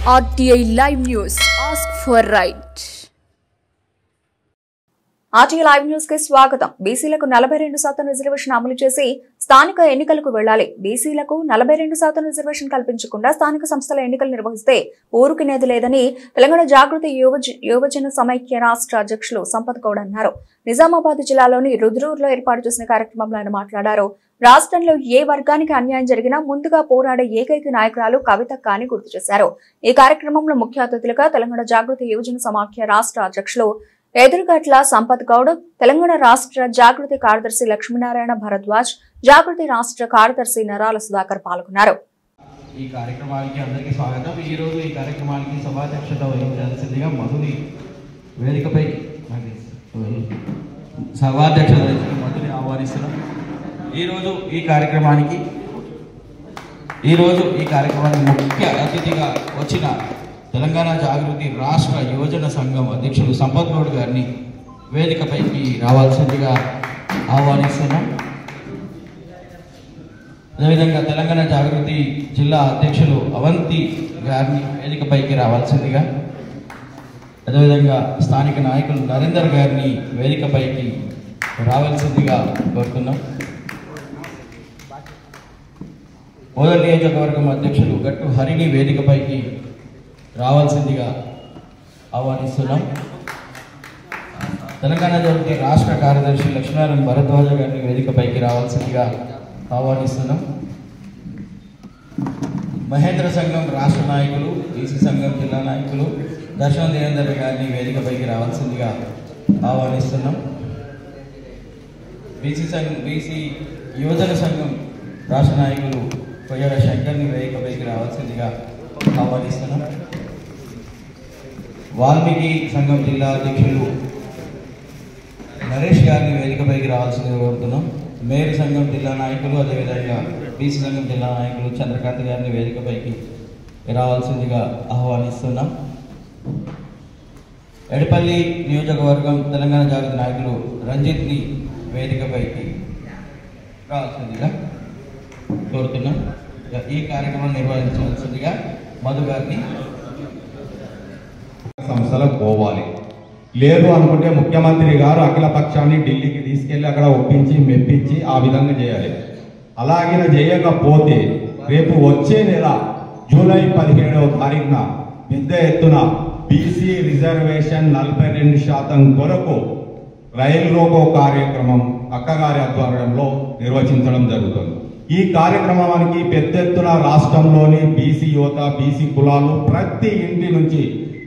RTI Live News. Ask for right. RTI Live News కి స్వాగతం. బీసీలకు 42% రిజర్వేషన్ అమలు చేసి స్థానిక ఎన్నికలకు వెళ్లాలి. బీసీలకు 42% రిజర్వేషన్ కల్పించకుండా స్థానిక సంస్థల ఎన్నికలు నిర్వహిస్తే ఊరుకునేది లేదని తెలంగాణ జాగృతి యువజన సమైక్య రాష్ట్ర అధ్యక్షులు సంపత్ గౌడ్ అన్నారు. నిజామాబాద్ జిల్లాలోని రుద్రూరులో ఏర్పాటు చేసిన కార్యక్రమంలో ఆయన మాట్లాడారు. రాష్ట్రంలో ఏ వర్గానికి అన్యాయం జరిగినా ముందుగా పోరాడే ఏకైక నాయకురాలు కవితక్క అని గుర్తు చేశారు. ఈ కార్యక్రమంలో ముఖ్య అతిథులుగా తెలంగాణ జాగృతి యువజన సమాఖ్య రాష్ట్ర అధ్యక్షులు ఎదురుగట్ల సంపత్ గౌడ్, తెలంగాణ రాష్ట్ర జాగృతి కార్యదర్శి లక్ష్మీనారాయణ భరద్వాజ్, జాగృతి రాష్ట్ర కార్యదర్శి నరాల సుధాకర్ పాల్గొన్నారు. ఈ కార్యక్రమానికి అందరికీ స్వాగతం. ఈ రోజు ఈ కార్యక్రమానికి సభాధ్యక్షత వహించాల్సిందిగా మధుని వేదికపై మధుని ఆహ్వానిస్తున్నాం. ఈరోజు ఈ కార్యక్రమానికి ముఖ్య అతిథిగా వచ్చిన తెలంగాణ జాగృతి రాష్ట్ర యువజన సంఘం అధ్యక్షులు సంపత్ గౌడ్ గారిని వేదికపైకి రావాల్సిందిగా ఆహ్వానిస్తున్నాం. అదేవిధంగా తెలంగాణ జాగృతి జిల్లా అధ్యక్షులు అవంతి గారిని వేదికపైకి రావాల్సిందిగా, అదేవిధంగా స్థానిక నాయకులు నరేందర్ గారిని వేదికపైకి రావాల్సిందిగా కోరుతున్నాం. ఓదల్ నియోజకవర్గం అధ్యక్షులు గట్టు హరిని వేదికపైకి రావాల్సిందిగా ఆహ్వానిస్తున్నాం. తెలంగాణ జాగృతి రాష్ట్ర కార్యదర్శి లక్ష్మీనారాయణ భరద్వాజ గారిని వేదికపైకి రావాల్సిందిగా ఆహ్వానిస్తున్నాం. మహేంద్ర సంఘం రాష్ట్ర నాయకులు, బీసీ సంఘం జిల్లా నాయకులు దర్శన దేవేందర్ గారిని వేదికపైకి రావాల్సిందిగా ఆహ్వానిస్తున్నాం. బీసీ యువజన సంఘం రాష్ట్ర నాయకులు కొయ్యాడ శంకర్ని వేదికపైకి రావాల్సిందిగా ఆహ్వానిస్తున్నాం. వాల్మీకి సంఘం జిల్లా అధ్యక్షులు నరేష్ గారిని వేదికపైకి రావాల్సిందిగా కోరుతున్నాం. మేరీ సంఘం జిల్లా నాయకులు, అదేవిధంగా బీసీ సంఘం జిల్లా నాయకులు చంద్రకాంత్ గారిని వేదికపైకి రావాల్సిందిగా ఆహ్వానిస్తున్నాం. ఎడపల్లి నియోజకవర్గం తెలంగాణ జాగృతి నాయకులు రంజిత్ని వేదికపైకి రావాల్సిందిగా కోరుతున్నాం. ఈ కార్యక్రమం నిర్వహించాల్సిందిగా మధు గారిని సంస్థలకు పోవాలి. లేదు అనుకుంటే ముఖ్యమంత్రి గారు అఖిల పక్షాన్ని ఢిల్లీకి తీసుకెళ్లి అక్కడ ఒప్పించి మెప్పించి ఆ విధంగా చేయాలి. అలాగే చేయకపోతే రేపు వచ్చే నెల జూలై 17వ తారీఖున పెద్ద ఎత్తున బీసీ రిజర్వేషన్ 42% కొరకు రైలు రోకో కార్యక్రమం అక్కగారి ఆధ్వర్యంలో నిర్వహించడం జరుగుతుంది. ఈ కార్యక్రమానికి పెద్ద ఎత్తున రాష్ట్రంలోని బీసీ యువత, బీసీ కులాలు ప్రతి ఇంటి నుంచి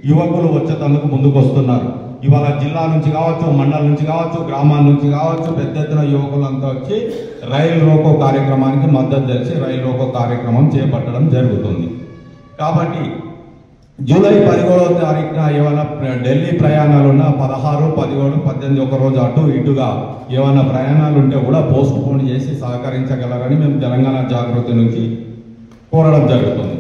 యువకులు వచ్చేందుకు ముందుకు వస్తున్నారు. ఇవాళ జిల్లా నుంచి కావచ్చు, మండలం నుంచి కావచ్చు, గ్రామాల నుంచి కావచ్చు, పెద్ద ఎత్తున యువకులంతా వచ్చి రైలు రోకో కార్యక్రమానికి మద్దతు తెలిసి రైలు రోకో కార్యక్రమం చేపట్టడం జరుగుతుంది. కాబట్టి జూలై 17వ తారీఖున ఏమైనా ఢిల్లీ ప్రయాణాలు ఉన్నా 16, 17, 18 ఒక రోజు అటు ఇటుగా ఏమైనా ప్రయాణాలు ఉంటే కూడా పోస్ట్ పోన్ చేసి సహకరించగలరని మేము తెలంగాణ జాగృతి నుంచి కోరడం జరుగుతుంది.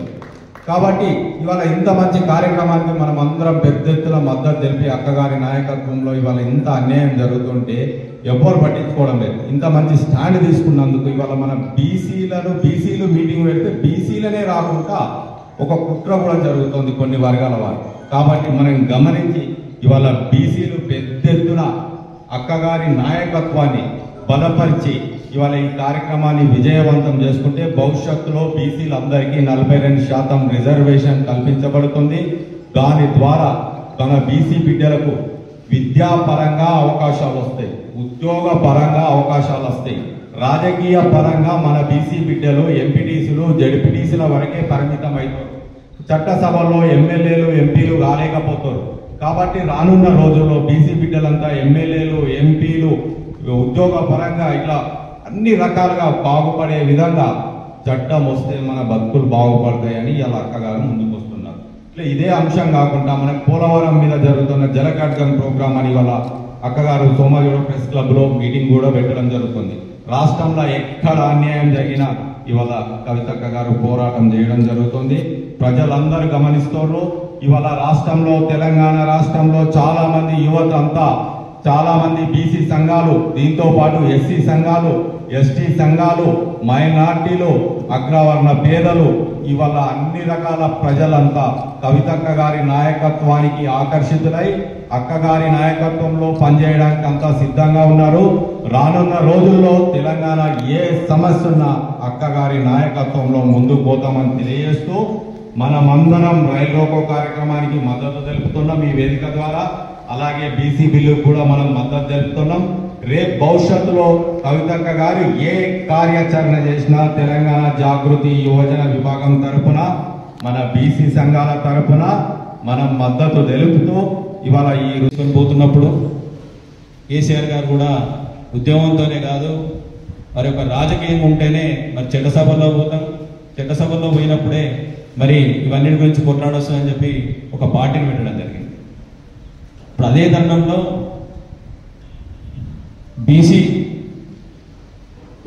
కాబట్టి ఇవాళ ఇంత మంచి కార్యక్రమానికి మనం అందరం పెద్ద ఎత్తున మద్దతు తెలిపి అక్కగారి నాయకత్వంలో ఇవాళ ఇంత అన్యాయం జరుగుతుంటే ఎవరు పట్టించుకోవడం లేదు. ఇంత మంచి స్టాండ్ తీసుకున్నందుకు ఇవాళ మనం బీసీలు మీటింగ్ పెడితే బీసీలనే రాకుండా ఒక కుట్ర కూడా జరుగుతుంది కొన్ని వర్గాల వారు. కాబట్టి మనం గమనించి ఇవాళ బీసీలు పెద్ద ఎత్తున అక్కగారి నాయకత్వాన్ని బలపరిచి ఇవాళ ఈ కార్యక్రమాన్ని విజయవంతం చేసుకుంటే భవిష్యత్తులో బీసీలందరికీ 42% రిజర్వేషన్ కల్పించబడుతుంది. దాని ద్వారా మన బీసీ బిడ్డలకు విద్యాపరంగా అవకాశాలు వస్తాయి, ఉద్యోగ పరంగా అవకాశాలు వస్తాయి, రాజకీయ పరంగా మన బీసీ బిడ్డలు ఎంపీటీసీలు, జడ్పీటీసీల వరకే పరిమితం అవుతారు. చట్టసభలో ఎమ్మెల్యేలు, ఎంపీలు కాలేకపోతారు. కాబట్టి రానున్న రోజుల్లో బీసీ బిడ్డలంతా ఎమ్మెల్యేలు, ఎంపీలు, ఉద్యోగ పరంగా ఇట్లా అన్ని రకాలుగా బాగుపడే విధంగా చట్టం వస్తే మన బతుకులు బాగుపడతాయని ఇలా అక్కగారు ముందుకు వస్తున్నారు. ఇట్లా ఇదే అంశం కాకుండా మనకు పోలవరం మీద జరుగుతున్న జలఖడ్గం ప్రోగ్రామ్ అని ఇవాళ అక్కగారు సోమగిరి ప్రెస్ క్లబ్ లో మీటింగ్ కూడా పెట్టడం జరుగుతుంది. రాష్ట్రంలో ఎక్కడ అన్యాయం జరిగినా ఇవాళ కవితక్క గారు పోరాటం చేయడం జరుగుతుంది. ప్రజలందరూ గమనిస్తున్నారు. ఇవాళ రాష్ట్రంలో, తెలంగాణ రాష్ట్రంలో చాలా మంది యువత అంతా చాలా మంది బీసీ సంఘాలు, దీంతో పాటు ఎస్సీ సంఘాలు, ఎస్టీ సంఘాలు, మైనార్టీలు, అగ్రవర్ణ పేదలు, ఇవాళ అన్ని రకాల ప్రజలంతా కవితక్క గారి నాయకత్వానికి ఆకర్షితులై అక్కగారి నాయకత్వంలో పనిచేయడానికి అంతా సిద్ధంగా ఉన్నారు. రానున్న రోజుల్లో తెలంగాణ ఏ సమస్య ఉన్నా అక్కగారి నాయకత్వంలో ముందుకు పోతామని తెలియజేస్తూ మనమందరం రైలు రోకో కార్యక్రమానికి మద్దతు తెలుపుతున్నాం ఈ వేదిక ద్వారా. అలాగే బీసీ బిల్లుకు కూడా మనం మద్దతు తెలుపుతున్నాం. రేపు భవిష్యత్తులో కవితక్క గారు ఏ కార్యాచరణ చేసినా తెలంగాణ జాగృతి యువజన విభాగం తరపున, మన బీసీ సంఘాల తరపున మనం మద్దతు తెలుపుతూ ఇవాళ ఈ రుచుకొని పోతున్నప్పుడు కేసీఆర్ గారు కూడా ఉద్యమంతోనే కాదు మరి ఒక రాజకీయం ఉంటేనే మరి చట్టసభల్లో పోతాం, చట్టసభల్లో పోయినప్పుడే మరి ఇవన్నీ గురించి కొట్లాడొస్తుందని చెప్పి ఒక పార్టీని పెట్టడం జరిగింది. ఇప్పుడు అదే తరుణంలో బీసీ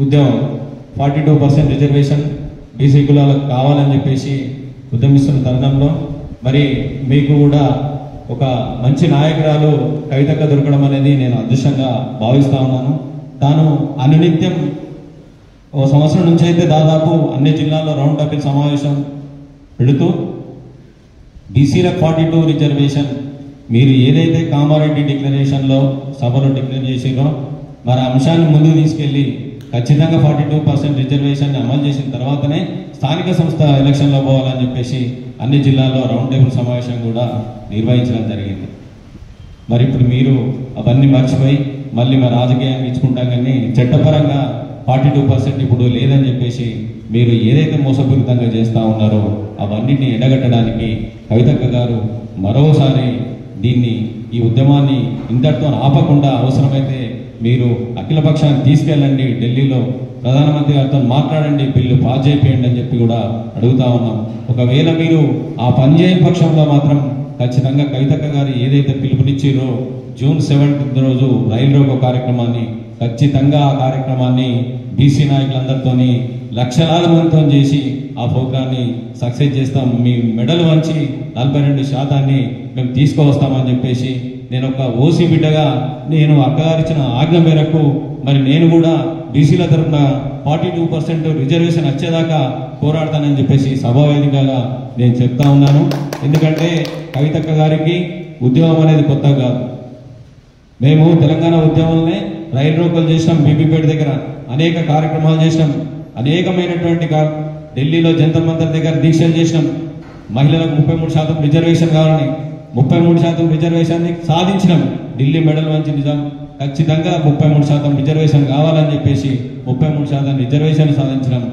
ఉద్యమం 42% రిజర్వేషన్ బీసీ కులాలకు కావాలని చెప్పేసి ఉద్యమిస్తున్న తరుణంలో మరి మీకు కూడా ఒక మంచి నాయకురాలు కవితక్క దొరకడం అనేది నేను అదృష్టంగా భావిస్తా ఉన్నాను. తాను అనునిత్యం ఓ సంవత్సరం నుంచి అయితే దాదాపు అన్ని జిల్లాల్లో రౌండ్ టేబుల్ సమావేశం పెడుతూ బీసీలకు 42 రిజర్వేషన్ మీరు ఏదైతే కామారెడ్డి డిక్లరేషన్లో సభలో డిక్లేర్ చేసిరో మరి అంశాన్ని ముందుకు తీసుకెళ్లి ఖచ్చితంగా 42% రిజర్వేషన్ అమలు చేసిన తర్వాతనే స్థానిక సంస్థ ఎలక్షన్లో పోవాలని చెప్పేసి అన్ని జిల్లాల్లో రౌండ్ టేబుల్ సమావేశం కూడా నిర్వహించడం జరిగింది. మరి ఇప్పుడు మీరు అవన్నీ మర్చిపోయి మళ్ళీ మరి రాజకీయాన్ని ఇచ్చుకుంటాం కానీ చట్టపరంగా 42% ఇప్పుడు లేదని చెప్పేసి మీరు ఏదైతే మోసపూరితంగా చేస్తూ ఉన్నారో అవన్నిటిని ఎండగట్టడానికి కవితక్క గారు మరోసారి ఈ ఉద్యమాన్ని ఇంతటితో ఆపకుండా అవసరమైతే మీరు అఖిల పక్షాన్ని తీసుకెళ్ళండి, ఢిల్లీలో ప్రధానమంత్రి గారితో మాట్లాడండి, బిల్లు పాస్ చేయండి అని చెప్పి కూడా అడుగుతా ఉన్నాం. ఒకవేళ మీరు ఆ పని చేయని పక్షంలో మాత్రం ఖచ్చితంగా కవితక్క గారు ఏదైతే పిలుపునిచ్చిరో జూన్ 7th రోజు రైలు రోకో కార్యక్రమాన్ని ఖచ్చితంగా ఆ కార్యక్రమాన్ని బీసీ నాయకులందరితోని లక్షలాది మందితో చేసి ఆ ప్రోగ్రాన్ని సక్సెస్ చేస్తాం. మీ మెడల్ వంచి 42% మేము తీసుకువస్తామని చెప్పేసి నేను ఒక ఓసీ బిడ్డగా నేను అక్కగారిచ్చిన ఆజ్ఞ మేరకు మరి నేను కూడా బీసీల తరఫున 42% రిజర్వేషన్ వచ్చేదాకా పోరాడతానని చెప్పేసి సభావేదికగా నేను చెప్తా ఉన్నాను. ఎందుకంటే కవితక్క గారికి ఉద్యమం అనేది కొత్త కాదు. మేము తెలంగాణ ఉద్యమంలోనే రైలు రోకలు చేసినాం, బీబీపేట దగ్గర అనేక కార్యక్రమాలు చేసినాం, అనేకమైనటువంటి ఢిల్లీలో జంతర్ మంతర్ దగ్గర దీక్షలు చేసినాం. మహిళలకు 33% రిజర్వేషన్ కావాలని 33% రిజర్వేషన్ సాధించినాం. ఢిల్లీ మెడల్ వంచి నిజాం ఖచ్చితంగా 33% రిజర్వేషన్ కావాలని చెప్పేసి 33% రిజర్వేషన్ సాధించినాం.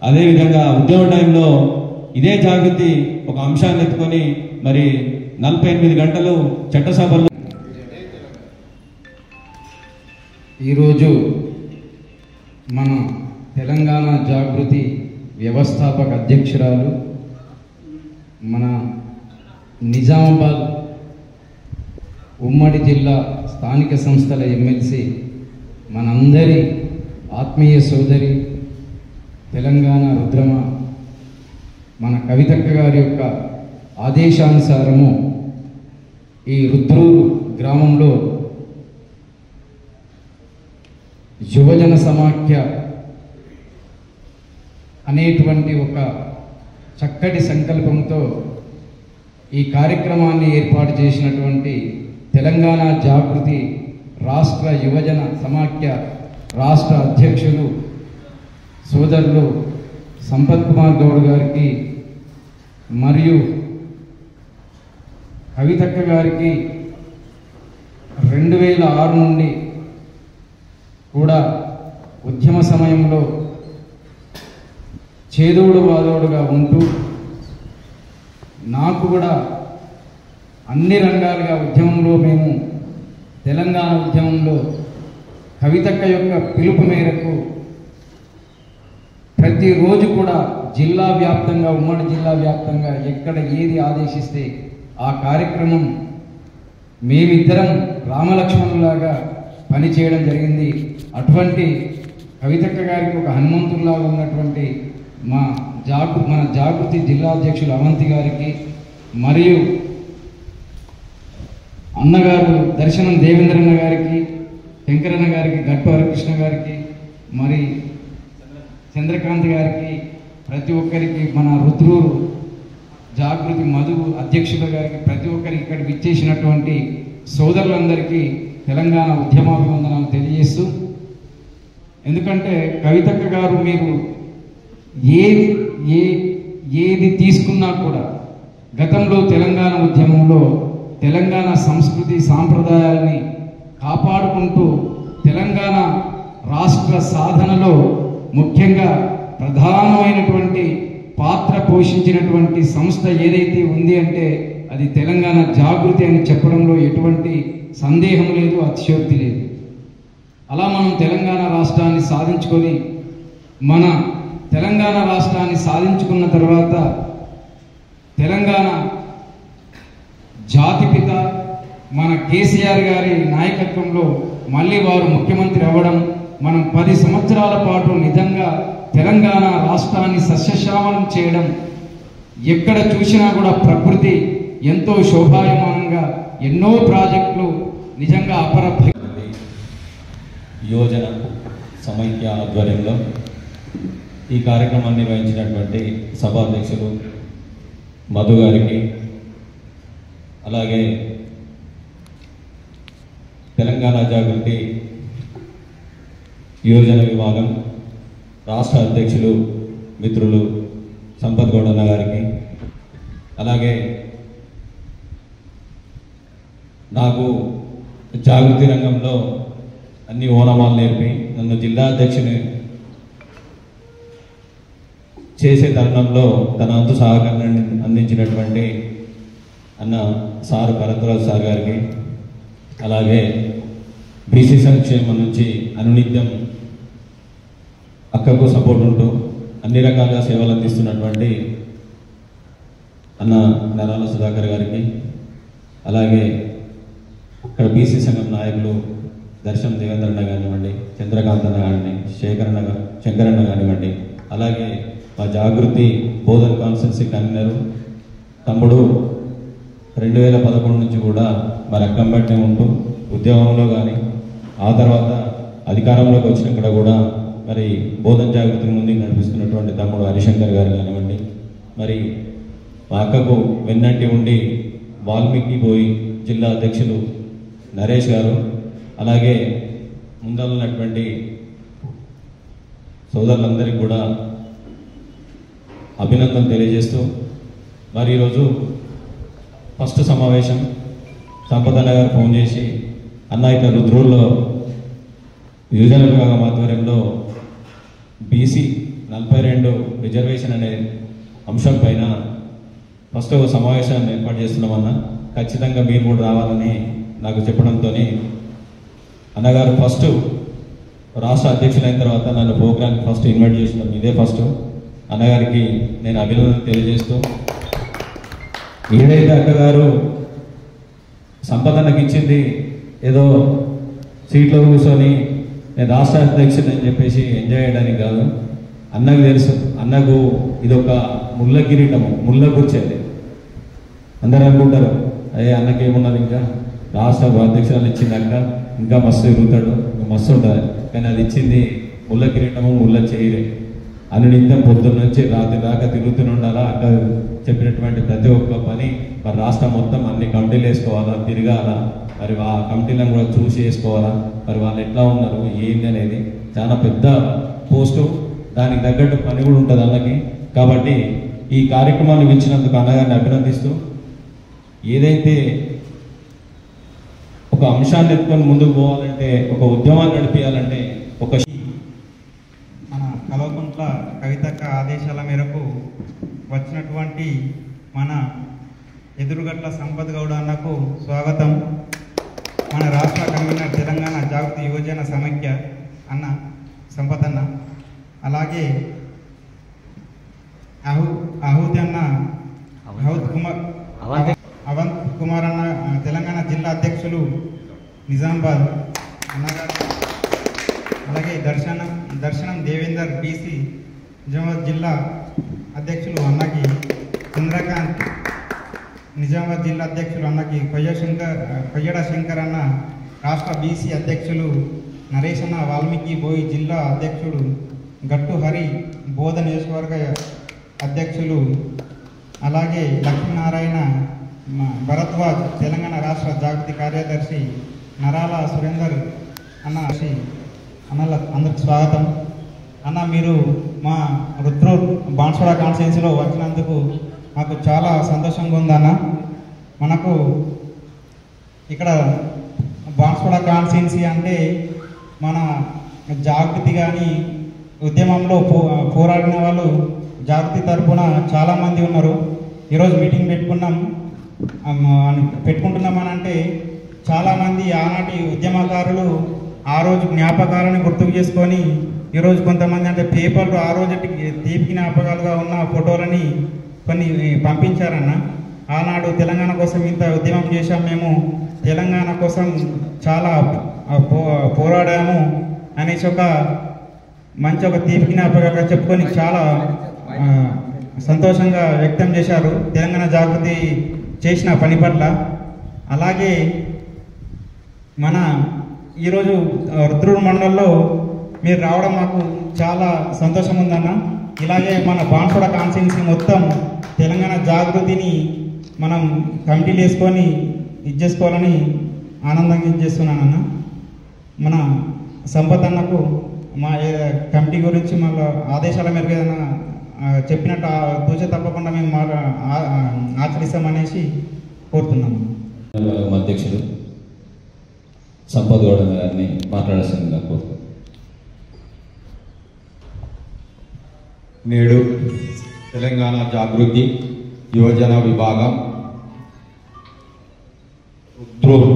అదేవిధంగా ఉద్యమ టైంలో ఇదే జాగృతి ఒక అంశాన్ని ఎత్తుకొని మరి 48 గంటలు చట్టసభల్లో ఈరోజు మన తెలంగాణ జాగృతి వ్యవస్థాపక అధ్యక్షురాలు మన నిజామాబాద్ ఉమ్మడి జిల్లా స్థానిక సంస్థల ఎమ్మెల్సీ మనందరి ఆత్మీయ సోదరి తెలంగాణ రుద్రమ మన కవితక్క గారి యొక్క ఆదేశానుసారము ఈ రుద్రూరు గ్రామంలో యువజన సమాఖ్య అనేటువంటి ఒక చక్కటి సంకల్పంతో ఈ కార్యక్రమాన్ని ఏర్పాటు చేసినటువంటి తెలంగాణ జాగృతి రాష్ట్ర యువజన సమాఖ్య రాష్ట్ర అధ్యక్షులు సోదరులు సంపత్ కుమార్ గౌడ్ గారికి మరియు కవితక్క గారికి 2006 నుండి కూడా ఉద్యమ సమయంలో చేదోడు వాదోడుగా ఉంటూ నాకు కూడా అన్ని రంగాలుగా ఉద్యమంలో మేము తెలంగాణ ఉద్యమంలో కవితక్క యొక్క పిలుపు మేరకు ప్రతిరోజు కూడా జిల్లా వ్యాప్తంగా ఉమ్మడి జిల్లా వ్యాప్తంగా ఎక్కడ ఏది ఆదేశిస్తే ఆ కార్యక్రమం మేమిద్దరం రామలక్ష్మణులాగా పనిచేయడం జరిగింది. అటువంటి కవితక్క గారికి ఒక హనుమంతుల్లాగా ఉన్నటువంటి మన జాగృతి జిల్లా అధ్యక్షులు అవంతి గారికి మరియు అన్నగారు దర్శనం దేవేంద్రన్న గారికి, శంకరన్న గారికి, గట్టు హరికృష్ణ గారికి, మరి చంద్రకాంత్ గారికి, ప్రతి ఒక్కరికి, మన రుద్రూరు జాగృతి మధు అధ్యక్షుల గారికి, ప్రతి ఒక్కరికి ఇక్కడికి ఇచ్చేసినటువంటి సోదరులందరికీ తెలంగాణ ఉద్యమాభివందనాలు తెలియజేస్తూ, ఎందుకంటే కవితక్క గారు మీరు ఏది తీసుకున్నా కూడా గతంలో తెలంగాణ ఉద్యమంలో తెలంగాణ సంస్కృతి సాంప్రదాయాల్ని కాపాడుకుంటూ తెలంగాణ రాష్ట్ర సాధనలో ముఖ్యంగా ప్రధానమైనటువంటి పాత్ర పోషించినటువంటి సంస్థ ఏదైతే ఉంది అంటే అది తెలంగాణ జాగృతి అని చెప్పడంలో ఎటువంటి సందేహం లేదు, అతిశయోక్తి లేదు. అలా మనం తెలంగాణ రాష్ట్రాన్ని సాధించుకొని మన తెలంగాణ రాష్ట్రాన్ని సాధించుకున్న తర్వాత తెలంగాణ జాతిపిత మన కేసీఆర్ గారి నాయకత్వంలో మళ్ళీ వారు ముఖ్యమంత్రి అవ్వడం, మనం 10 సంవత్సరాల పాటు నిజంగా తెలంగాణ రాష్ట్రాన్ని సస్యశ్యామలం చేయడం, ఎక్కడ చూసినా కూడా ప్రకృతి ఎంతో శోభాయమానంగా ఎన్నో ప్రాజెక్టులు నిజంగా యోజన సమైక్య ఆధ్వర్యంలో ఈ కార్యక్రమాన్ని నిర్వహించినటువంటి సభాధ్యక్షులు మధు గారికి, అలాగే తెలంగాణ జాగృతి యోజన విభాగం రాష్ట్ర అధ్యక్షులు మిత్రులు సంపత్ గౌడన్న గారికి, అలాగే నాకు జాగృతి రంగంలో అన్ని ఓనమాలు నేర్పి నన్ను జిల్లా అధ్యక్షుని చేసే తరుణంలో తన వంతు సహకారాన్ని అందించినటువంటి అన్న సారు భరద్వాజ్ సార్ గారికి, అలాగే బీసీ సంక్షేమం నుంచి అనునిత్యం అక్కకు సపోర్ట్ ఉంటూ అన్ని రకాలుగా సేవలు అందిస్తున్నటువంటి అన్న నరాల సుధాకర్ గారికి, అలాగే ఇక్కడ బీసీ సంఘం నాయకులు దర్శనం దేవేంద్రన్న కానివ్వండి, చంద్రకాంత్ అన్న కానివ్వండి, శంకరన్న కానివ్వండి, అలాగే మా జాగృతి బోధన్ కాన్స్టిట్యున్సీ కన్వీనరు తమ్ముడు 2011 నుంచి కూడా మరి అక్కంబట్టే ఉంటూ ఉద్యమంలో కానీ ఆ తర్వాత అధికారంలోకి వచ్చినక్కడ కూడా మరి బోధన్ జాగృతిని ముందుకు నడిపిస్తున్నటువంటి తమ్ముడు హరిశంకర్ గారు కానివ్వండి, మరి మా అక్కకు వెన్నంటి ఉండి వాల్మీకి పోయి జిల్లా అధ్యక్షులు నరేష్ గారు, అలాగే ముందలున్నటువంటి సోదరులందరికీ కూడా అభినందన తెలియజేస్తూ, మరి ఈరోజు ఫస్ట్ సమావేశం సంపదన్న గారు ఫోన్ చేసి అన్న ఇట్లా రుద్రూరులో యువజన విభాగం ఆధ్వర్యంలో బీసీ 42 రిజర్వేషన్ అనే అంశం పైన ఫస్ట్ ఒక సమావేశాన్ని ఏర్పాటు చేస్తున్నామన్న, ఖచ్చితంగా మీరు కూడా రావాలని నాకు చెప్పడంతో అన్నగారు ఫస్ట్ రాష్ట్ర అధ్యక్షులైన తర్వాత నన్ను ప్రోగ్రామ్కి ఫస్ట్ ఇన్వైట్ చేసినాం. ఇదే ఫస్ట్ అన్నగారికి నేను అభినందన తెలియజేస్తూ, ఏదైతే అక్కగారు సంపదనకి ఇచ్చింది ఏదో సీట్లో కూర్చొని నేను రాష్ట్ర అధ్యక్షుడు అని చెప్పేసి ఎంజాయ్ చేయడానికి కాదు, అన్నకు తెలుసు అన్నకు ఇదొక ముళ్ళ కిరీటము, ముళ్ళ కూర్చేది. అందరూ అనుకుంటారు అయ్యే అన్నకి ఏమున్నది, ఇంకా రాష్ట్ర అధ్యక్షురాలు ఇచ్చిందాక ఇంకా మస్తు తిరుగుతాడు, మస్తు ఉంటుంది, కానీ అది ఇచ్చింది ముళ్ళ కిరీటము, ముళ్ళ చేయరే. అనునిత్యం పొద్దున్న నుంచి రాత్రి దాకా తిరుగుతూనే ఉండాలా. అక్కడ చెప్పినటువంటి ప్రతి ఒక్క పని మరి రాష్ట్రం మొత్తం అన్ని కమిటీలు వేసుకోవాలా, తిరగాలా, మరి ఆ కమిటీలను కూడా చూసి వేసుకోవాలా, మరి వాళ్ళు ఎట్లా ఉన్నారు ఏంది అనేది చాలా పెద్ద పోస్టు, దానికి తగ్గట్టు పని కూడా ఉంటుంది అన్నకి. కాబట్టి ఈ కార్యక్రమాన్ని ఇచ్చినందుకు అన్నగారిని అభినందిస్తూ, ఏదైతే ఒక అంశాన్ని ఎత్తుకొని ముందుకు పోవాలంటే, ఒక ఉద్యమాన్ని నడిపించాలంటే ఒక మన కల్వకుంట్ల కవితక్క ఆదేశాల మేరకు వచ్చినటువంటి మన ఎదురుగట్ల సంపత్ గౌడ అన్నకు స్వాగతం. మన రాష్ట్ర కన్వీనర్ తెలంగాణ జాగృతి యువజన సమైక్య అన్న సంపత్ అన్న, అలాగే అవంత్ కుమార్ అన్న తెలంగాణ జిల్లా అధ్యక్షులు నిజామాబాద్ అన్నగారు, అలాగే దర్శనం దేవేందర్ బీసీ నిజామాబాద్ జిల్లా అధ్యక్షులు అన్నకి, చంద్రకాంత్ నిజామాబాద్ జిల్లా అధ్యక్షులు అన్నకి కొయ్యడ శంకర్ అన్న, రాష్ట్ర బీసీ అధ్యక్షులు నరేష్ అన్న, వాల్మీకి బోయి జిల్లా అధ్యక్షుడు గట్టు హరి, బోధ నియోజకవర్గ అధ్యక్షులు అలాగే లక్ష్మీనారాయణ భరద్వాజ్, తెలంగాణ రాష్ట్ర జాగృతి కార్యదర్శి నరాల సురేందర్ అన్న అందరికి స్వాగతం. అన్న, మీరు మా రుద్రూర్ బాన్స్వాడ కాన్స్టిట్యున్సీలో వచ్చినందుకు మాకు చాలా సంతోషంగా ఉందన్న. మనకు ఇక్కడ బాన్స్వాడ కాన్స్టిట్యున్సీ అంటే మన జాగృతి కానీ ఉద్యమంలో పోరాడిన వాళ్ళు జాగృతి తరఫున చాలామంది ఉన్నారు. ఈరోజు మీటింగ్ పెట్టుకుంటున్నామని అంటే చాలామంది ఆనాటి ఉద్యమకారులు ఆ రోజు జ్ఞాపకాలను గుర్తుకు చేసుకొని ఈరోజు కొంతమంది అంటే పేపర్లు ఆ రోజు తీపి జ్ఞాపకాలుగా ఉన్న ఫోటోలని కొన్ని పంపించారన్న. ఆనాడు తెలంగాణ కోసం ఇంత ఉద్యమం చేశాం, మేము తెలంగాణ కోసం చాలా పోరాడాము అనేసి ఒక తీపి జ్ఞాపకాలుగా చెప్పుకొని చాలా సంతోషంగా వ్యక్తం చేశారు తెలంగాణ జాగృతి చేసిన పని పట్ల. అలాగే మన ఈరోజు రుద్రూరు మండలంలో మీరు రావడం మాకు చాలా సంతోషం ఉందన్న. ఇలాగే మన బాన్స్వాడ కాన్స్టిట్యున్సీ మొత్తం తెలంగాణ జాగృతిని మనం కమిటీలు వేసుకొని చేసుకోవాలని ఆనందంగా చేస్తున్నానన్న. మన సంపత్ అన్నకు మా కమిటీ గురించి మళ్ళీ ఆదేశాల మేరకు ఏదైనా చెప్పినట్టు దూచ తప్పకుండా మేము ఆచరిస్తామనేసి కోరుతున్నాము. అధ్యక్షుడు సంపత్ గౌడ గారిని మాట్లాడాల్సిందిగా కోరుతున్నాను. నేడు తెలంగాణ జాగృతి యువజన విభాగం రుద్రూర్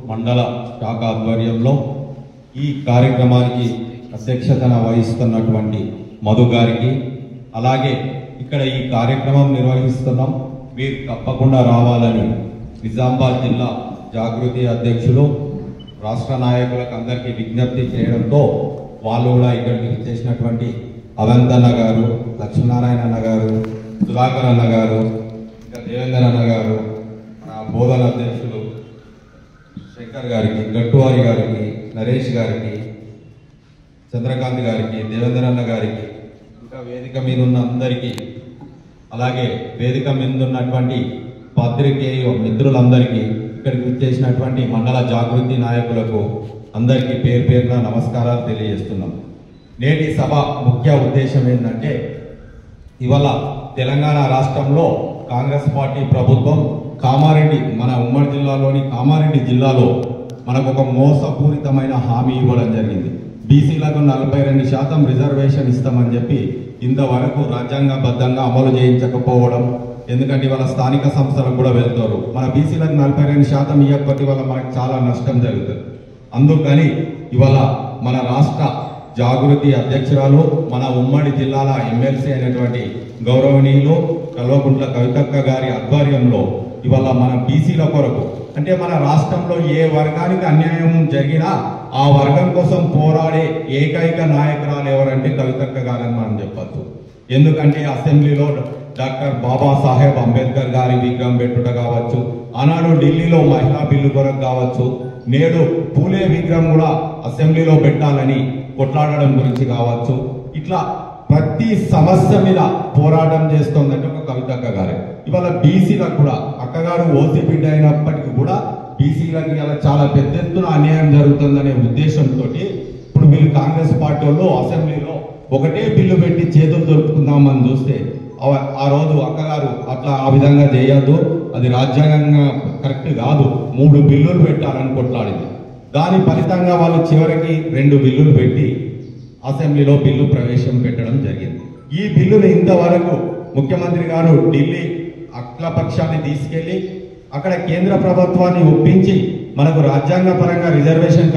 మండల శాఖ ఆధ్వర్యంలో ఈ కార్యక్రమానికి అధ్యక్షతన వహిస్తున్నటువంటి మధు గారికి, అలాగే ఇక్కడ ఈ కార్యక్రమం నిర్వహిస్తున్నాం, మీరు తప్పకుండా రావాలని నిజామాబాద్ జిల్లా జాగృతి అధ్యక్షులు రాష్ట్ర నాయకులకు అందరికీ విజ్ఞప్తి చేయడంతో వాళ్ళు కూడా ఇక్కడికి చేసినటువంటి అవంత్ అన్న గారు, లక్ష్మీనారాయణ అన్న గారు, సుధాకర్ అన్న గారు, ఇంకా దేవేందర్ అన్న గారు, బోధన అధ్యక్షులు శంకర్ గారికి, గట్టువారి గారికి, నరేష్ గారికి, చంద్రకాంత్ గారికి, దేవేందర్ అన్న గారికి, ఇంకా వేదిక మీద ఉన్న అందరికీ, అలాగే వేదిక మీద ఉన్నటువంటి పాత్రికేయ మిత్రులందరికీ, ఇక్కడికి వచ్చేసినటువంటి మండల జాగృతి నాయకులకు అందరికీ పేరు పేరున నమస్కారాలు తెలియజేస్తున్నాం. నేటి సభ ముఖ్య ఉద్దేశం ఏంటంటే, ఇవాళ తెలంగాణ రాష్ట్రంలో కాంగ్రెస్ పార్టీ ప్రభుత్వం కామారెడ్డి, మన ఉమ్మడి జిల్లాలోని కామారెడ్డి జిల్లాలో మనకు ఒక మోసపూరితమైన హామీ ఇవ్వడం జరిగింది. బీసీలకు 42% రిజర్వేషన్ ఇస్తామని చెప్పి ఇంతవరకు రాజ్యాంగబద్ధంగా అమలు చేయించకపోవడం, ఎందుకంటే ఇవాళ స్థానిక సంస్థలకు కూడా వెళ్తారు. మన బీసీలకు 42% ఇవ్వకపోతే వల్ల మనకు చాలా నష్టం జరుగుతుంది. అందుకని ఇవాళ మన రాష్ట్ర జాగృతి అధ్యక్షురాలు, మన ఉమ్మడి జిల్లాల ఎమ్మెల్సీ అయినటువంటి గౌరవనీయులు కల్వకుంట్ల కవితక్క గారి ఆధ్వర్యంలో ఇవాళ మన బీసీల కొరకు, అంటే మన రాష్ట్రంలో ఏ వర్గానికి అన్యాయం జరిగినా ఆ వర్గం కోసం పోరాడే ఏకైక నాయకురాలు ఎవరంటే కవితక్క గారని మనం చెప్పచ్చు. ఎందుకంటే అసెంబ్లీలో డాక్టర్ బాబాసాహెబ్ అంబేద్కర్ గారి విగ్రహం పెట్టుట కావచ్చు, ఆనాడు ఢిల్లీలో మహిళా బిల్లు కొరకు కావచ్చు, నేడు పూలే విగ్రహం కూడా అసెంబ్లీలో పెట్టాలని కొట్లాడడం గురించి కావచ్చు, ఇట్లా ప్రతి సమస్య మీద పోరాటం చేస్తోందంటే ఒక కవితక్క గారే. ఇవాళ బీసీలకు కూడా, అక్కగారు ఓసీ బిడ్డ అయినప్పటికీ కూడా బీసీలకి ఇలా చాలా పెద్ద ఎత్తున అన్యాయం జరుగుతుందనే ఉద్దేశంతో ఇప్పుడు వీళ్ళు కాంగ్రెస్ పార్టీ వాళ్ళు అసెంబ్లీలో ఒకటే బిల్లు పెట్టి చేతులు దొరుకుతుందామని చూస్తే ఆ రోజు అక్కగారు అట్లా ఆ విధంగా చేయొద్దు, అది రాజ్యాంగంగా కరెక్ట్ కాదు, 3 బిల్లులు పెట్టాలని కొట్లాడింది. దాని ఫలితంగా వాళ్ళు చివరికి 2 బిల్లులు పెట్టి అసెంబ్లీలో బిల్లు ప్రవేశం పెట్టడం జరిగింది. ఈ బిల్లును ఇంతవరకు ముఖ్యమంత్రి గారు ఢిల్లీ అఖిలపక్షాన్ని తీసుకెళ్లి అక్కడ కేంద్ర ప్రభుత్వాన్ని ఒప్పించి మనకు రాజ్యాంగ పరంగా రిజర్వేషన్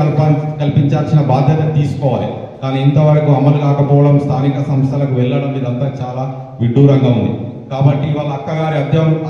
కల్పించాల్సిన బాధ్యత తీసుకోవాలి. కానీ ఇంతవరకు అమలు కాకపోవడం, స్థానిక సంస్థలకు వెళ్ళడం, ఇదంతా చాలా విడ్డూరంగా ఉంది. కాబట్టి వాళ్ళ అక్కగారి